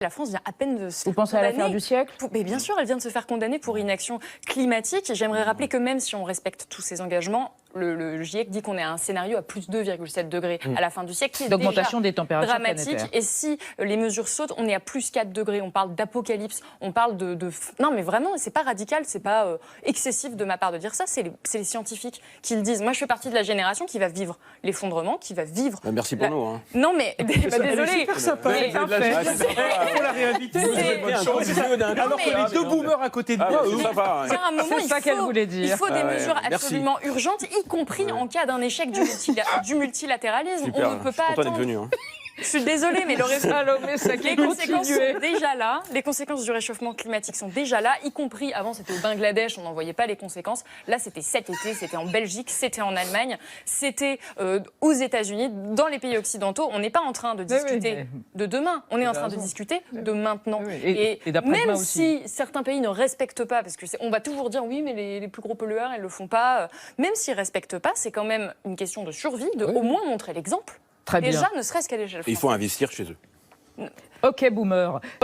La France vient à peine de se faire Vous pensez à l'affaire du siècle? Mais bien sûr, elle vient de se faire condamner pour inaction climatique. J'aimerais rappeler que même si on respecte tous ces engagements, le GIEC dit qu'on est à un scénario à plus 2,7 degrés à la fin du siècle, qui est d'augmentation déjà des températures dramatique. planétaires. Et si les mesures sautent, on est à plus 4 degrés. On parle d'apocalypse, on parle de... Non, mais vraiment, c'est pas radical, c'est pas excessif de ma part de dire ça. C'est les scientifiques qui le disent. Moi, je fais partie de la génération qui va vivre l'effondrement, qui va vivre... Merci pour nous. Hein. Non, mais désolé. C'est faut la réinviter. Alors que les deux boomers à côté de moi, C'est un moment, ça qu'elle voulait dire. Il faut des mesures merci. absolument urgentes, y compris en cas d'un échec du multilatéralisme. Super, On ne peut je pas suis content d'être attendre. venu. Hein. Je suis désolée, mais les conséquences sont déjà là. Les conséquences du réchauffement climatique sont déjà là, y compris avant, c'était au Bangladesh, on n'en voyait pas les conséquences. Là, c'était cet été, c'était en Belgique, c'était en Allemagne, c'était aux États-Unis, dans les pays occidentaux. On n'est pas en train de discuter de demain, on est en train de discuter de maintenant. Et d'après-demain même aussi. si certains pays ne respectent pas, parce qu'on va toujours dire oui, mais les plus gros pollueurs, ils ne le font pas. Même s'ils ne respectent pas, c'est quand même une question de survie, de au moins montrer l'exemple. Très bien. Déjà, ne serait-ce qu'à l'échelle Il faut investir chez eux. Ok, boomer.